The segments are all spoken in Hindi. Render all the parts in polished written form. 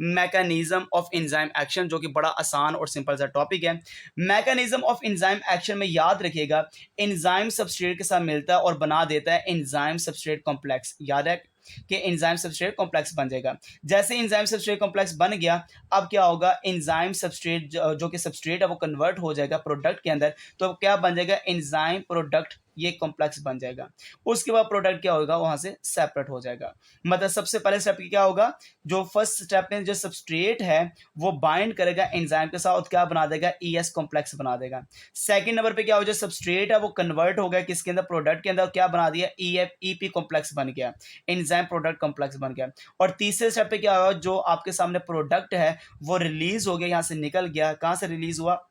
मैकेनिज्म ऑफ एंजाइम एक्शन, जो कि बड़ा आसान और सिंपल सा टॉपिक है। मैकेनिज्म ऑफ एंजाइम एक्शन में याद रखिएगा, एंजाइम सबस्ट्रेट के साथ मिलता है और बना देता है एंजाइम सबस्ट्रेट कॉम्प्लेक्स। याद है कि एंजाइम सबस्ट्रेट कॉम्प्लेक्स बन जाएगा। जैसे एंजाइम सबस्ट्रेट कॉम्प्लेक्स बन गया, अब क्या होगा, एंजाइम सबस्ट्रेट जो कि सबस्ट्रेट है वो कन्वर्ट हो जाएगा प्रोडक्ट के अंदर, तो क्या बन जाएगा, एंजाइम प्रोडक्ट, ये कॉम्प्लेक्स बन जाएगा। उसके बाद प्रोडक्ट क्या होगा, वहां से सेपरेट हो जाएगा। मतलब सबसे पहले स्टेप क्या होगा, जो फर्स्ट स्टेप में जो सबस्ट्रेट है वो बाइंड करेगा एंजाइम के साथ और क्या बना देगा, ईएस कॉम्प्लेक्स बना देगा। सेकंड नंबर पे क्या हो, जो सबस्ट्रेट है वो कन्वर्ट हो गया किसके अंदर, प्रोडक्ट के अंदर, क्या बना दिया, ईएफ ईपी कॉम्प्लेक्स बन गया, एंजाइम प्रोडक्ट कॉम्प्लेक्स बन गया। और तीसरे स्टेप पे क्या होगा, जो आपके सामने प्रोडक्ट है वो रिलीज हो गया, यहां से निकल गया, कहां से रिलीज हुआ,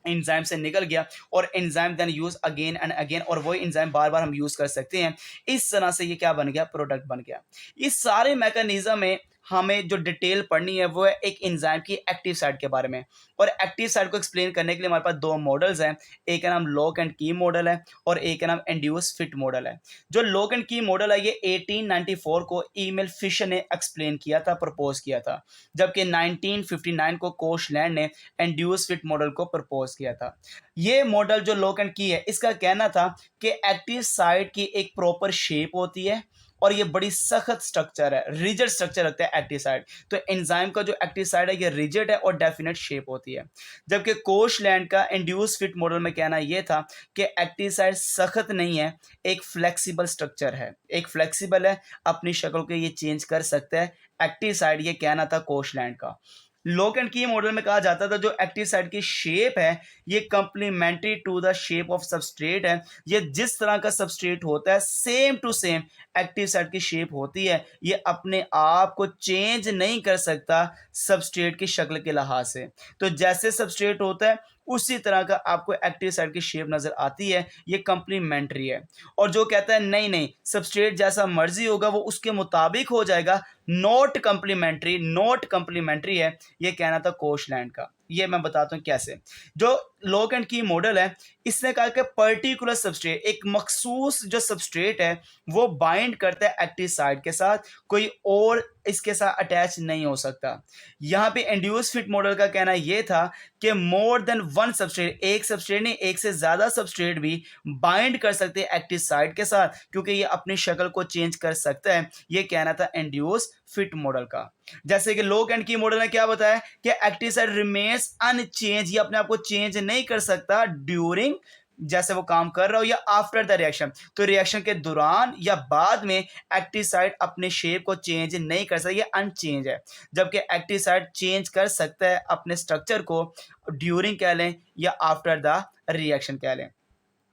एंजाइम से निकल गया, और enzyme then use again and again, और वही एंजाइम बार बार हम यूज कर सकते हैं। इस तरह से ये क्या बन गया, प्रोडक्ट बन गया। इस सारे मैकेनिज्म में हमें जो डिटेल पढ़नी है वो है एक एंजाइम की एक्टिव साइट के बारे में। और एक्टिव साइट को एक्सप्लेन करने के लिए हमारे पास दो मॉडल्स हैं, एक का नाम लॉक एंड की मॉडल है और एक का नाम इंड्यूस फिट मॉडल है। जो लॉक एंड की मॉडल है ये 1894 को ईमेल फिशर ने एक्सप्लेन किया था, प्रपोज किया था, जबकि 1959 को कोशलैंड ने इंड्यूस फिट मॉडल को प्रपोज किया था। ये मॉडल जो लॉक एंड की है, इसका कहना था कि एक्टिव साइट की एक प्रॉपर शेप होती है और ये बड़ी सख्त स्ट्रक्चर है, रिजिड स्ट्रक्चर रखता है एक्टिव साइट। तो एंजाइम का जो एक्टिव साइट है ये रिजिड है और डेफिनेट शेप होती है। जबकि कोशलैंड का इंड्यूस फिट मॉडल में कहना यह था कि एक्टिव साइट सख्त नहीं है, एक फ्लेक्सिबल स्ट्रक्चर है, एक फ्लेक्सिबल है, अपनी शक्ल को ये चेंज कर सकता है एक्टिव साइट, ये कहना था कोशलैंड का। लॉक एंड की मॉडल में कहा जाता था जो एक्टिव साइट की शेप है ये complementary to the shape of substrate है, ये जिस तरह का सबस्ट्रेट होता है same to same active site की शेप होती है, ये अपने आप को चेंज नहीं कर सकता सबस्ट्रेट की शक्ल के लिहाज से। तो जैसे सबस्ट्रेट होता है उसी तरह का आपको एक्टिव साइट की शेप नजर आती है, ये कंप्लीमेंट्री है। और जो कहता है नहीं नहीं सबस्ट्रेट जैसा मर्जी होगा वो उसके मुताबिक हो जाएगा, नॉट कंप्लीमेंट्री, नॉट कंप्लीमेंट्री है, ये कहना था कोशलैंड का। ये मैं बताता हूं कैसे। जो लॉक एंड की मॉडल है इसने कहा कि पर्टिकुलर सबस्ट्रेट, एक मखसूस जो सबस्ट्रेट है वो बाइंड करता है एक्टिव साइट के साथ, कोई और इसके साथ अटैच नहीं हो सकता। यहां पे इंड्यूस फिट मॉडल का कहना यह था कि मोर देन वन सबस्ट्रेट, एक सबस्ट्रेट नहीं एक से ज्यादा सबस्ट्रेट भी बाइंड कर सकते हैं एक्टिव साइट के साथ, क्योंकि ये अपनी शक्ल को चेंज कर सकता है, ये कहना था इंड्यूस फिट मॉडल का। जैसे कि लॉक एंड की मॉडल ने क्या बताया कि एक्टिव साइट रिमेन्स अनचेंज, ये अपने आप को चेंज नहीं कर सकता ड्यूरिंग, जैसे वो काम कर रहा हो, या आफ्टर द रिएक्शन, तो रिएक्शन के दौरान या बाद में एक्टिव साइट अपने शेप को चेंज नहीं कर सकता, ये अनचेंज है। जबकि एक्टिव साइट चेंज कर सकता है अपने स्ट्रक्चर को, ड्यूरिंग कह लें या आफ्टर द रिएक्शन कह लें।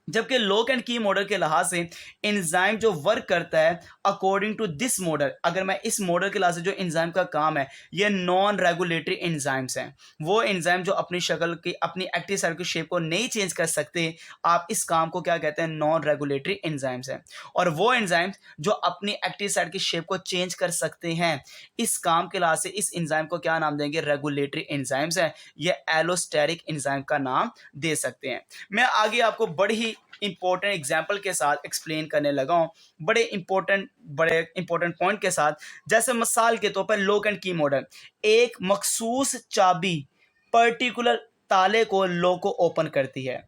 जबकि लॉक एंड की मॉडल के लिहाज से एंजाइम जो वर्क करता है अकॉर्डिंग टू दिस मॉडल, अगर मैं इस मॉडल के लिहाज से जो एंजाइम का काम है ये नॉन रेगुलेटरी एंजाइम्स हैं, वो एंजाइम जो अपनी शक्ल की अपनी एक्टिव साइट की शेप को नहीं चेंज कर सकते, आप इस काम को क्या कहते हैं, नॉन रेगुलेटरी एंजाइम्स हैं। और वो एंजाइम्स जो अपनी एक्टिव साइट की शेप को चेंज कर सकते हैं, इस काम के लिहाज से इस एंजाइम को क्या नाम देंगे, रेगुलेटरी एंजाइम्स है, ये एलोस्टेरिक एंजाइम का नाम दे सकते हैं। मैं आगे आपको बड़ी ही इंपॉर्टेंट एग्जाम्पल के साथ एक्सप्लेन करने लगा हूं, बड़े इंपॉर्टेंट पॉइंट के साथ। जैसे मिसाल के तौर पर लॉक एंड की मॉडल, एक मखसूस चाबी पर्टिकुलर ताले को लॉक को ओपन करती है,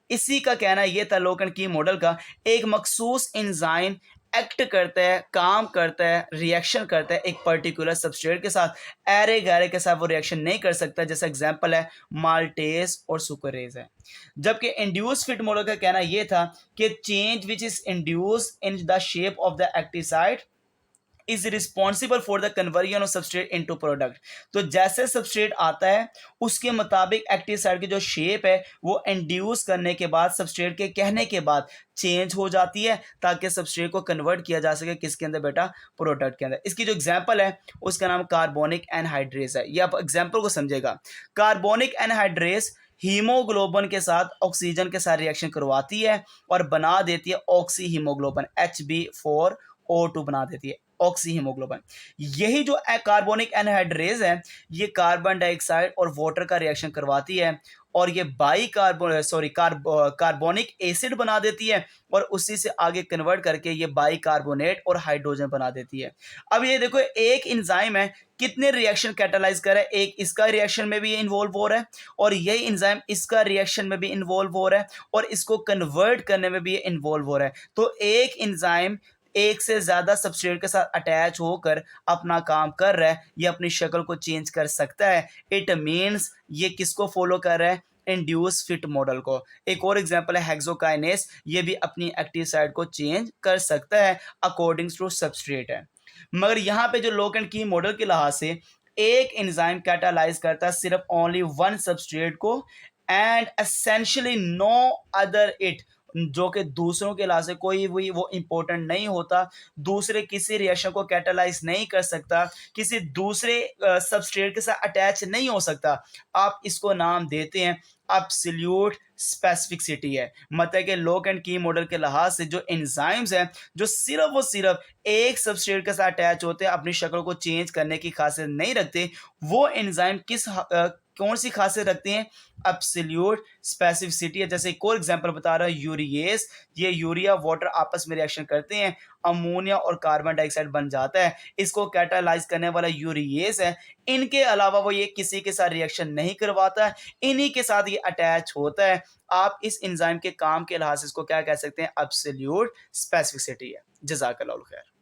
इसी का कहना यह था लॉक एंड की मॉडल का, एक मखसूस एंजाइम एक्ट करता है, काम करता है, रिएक्शन करता है एक पर्टिकुलर सबस्ट्रेट के साथ, एरे गैरे के साथ वो रिएक्शन नहीं कर सकता। जैसा एग्जांपल है माल्टेज और सुक्रेज है। जबकि इंड्यूस फिट मॉडल का कहना यह था कि change which is induce in the shape of the active site is responsible for the conversion of substrate into product. तो जैसे सबस्ट्रेट आता है उसके मुताबिक एक्टिव साइट की जो शेप है वो इंड्यूस करने के बाद, सबस्ट्रेट के कहने के बाद चेंज हो जाती है, ताकि सबस्ट्रेट को कन्वर्ट किया जा सके किसके अंदर बेटा, प्रोडक्ट के अंदर। इसकी जो एग्जांपल है उसका नाम कार्बोनिक एनहाइड्रेस है। ये आप एग्जांपल को समझेगा। कार्बोनिक एनहाइड्रेस हीमोग्लोबिन के साथ ऑक्सीजन के साथ रिएक्शन करवाती है और बना देती है ऑक्सी हीमोग्लोबिन, HB4O2 बना देती है। Oxy haemoglobin. यही जो कार्बोनिक एनहाइड्रेज है, ये कार्बन डाइऑक्साइड और वाटर का रिएक्शन करवाती है और ये कार्बोनिक एसिड बना देती है और उसी से आगे कन्वर्ट करके ये बाइकार्बोनेट और हाइड्रोजन बना देती है। अब ये देखो, एक एंजाइम है, कितने रिएक्शन कैटालाइज कर रहा है, एक इसका रिएक्शन में भी इन्वॉल्व हो रहा है और यही एंजाइम इसका रिएक्शन में भी इन्वॉल्व हो रहा है और इसको कन्वर्ट करने में भी ये इन्वॉल्व हो रहा है। तो एक एंजाइम एक से ज्यादा सबस्ट्रेट के साथ अटैच होकर अपना काम कर रहा है, ये अपनी शक्ल को चेंज कर सकता है। इट मीन्स ये किसको फॉलो कर रहा है, इंड्यूस फिट मॉडल को। एक और एग्जांपल है हेक्सोकाइनेस, ये भी अपनी एक्टिव साइट को चेंज कर सकता है अकॉर्डिंग टू सबस्ट्रेट है। मगर यहाँ पे जो लॉक एंड की मॉडल के लिहाज से एक एंजाइम कैटालाइज करता है सिर्फ ओनली वन सबस्ट्रेट को and essentially no other it, जो कि दूसरों के लिहाज से कोई भी वो इंपॉर्टेंट नहीं होता, दूसरे किसी रिएक्शन को कैटालाइज नहीं कर सकता, किसी दूसरे सबस्ट्रेट के साथ अटैच नहीं हो सकता। आप इसको नाम देते हैं एब्सोल्यूट स्पेसिफिसिटी है। मतलब कि लॉक एंड की मॉडल के लिहाज से जो एंजाइम्स हैं जो सिर्फ वो सिर्फ एक सबस्ट्रेट के साथ अटैच होते हैं, अपनी शक्ल को चेंज करने की खासियत नहीं रखते, वो एंजाइम कौन सी खासियत रखते हैं, एब्सोल्यूट स्पेसिफिसिटी है। जैसे एक और एग्जांपल बता रहा हूं, यूरिएस, ये यूरिया वाटर आपस में रिएक्शन करते हैं, अमोनिया और कार्बन डाइऑक्साइड बन जाता है, इसको कैटालाइज करने वाला यूरिएस है। इनके अलावा वो ये किसी के साथ रिएक्शन नहीं करवाता है, इन्हीं के साथ ये अटैच होता है। आप इस एंजाइम के काम के लिहाज से इसको क्या कह सकते हैं, एब्सोल्यूट स्पेसिफिसिटी है। जज़ाकल्लाह खैर।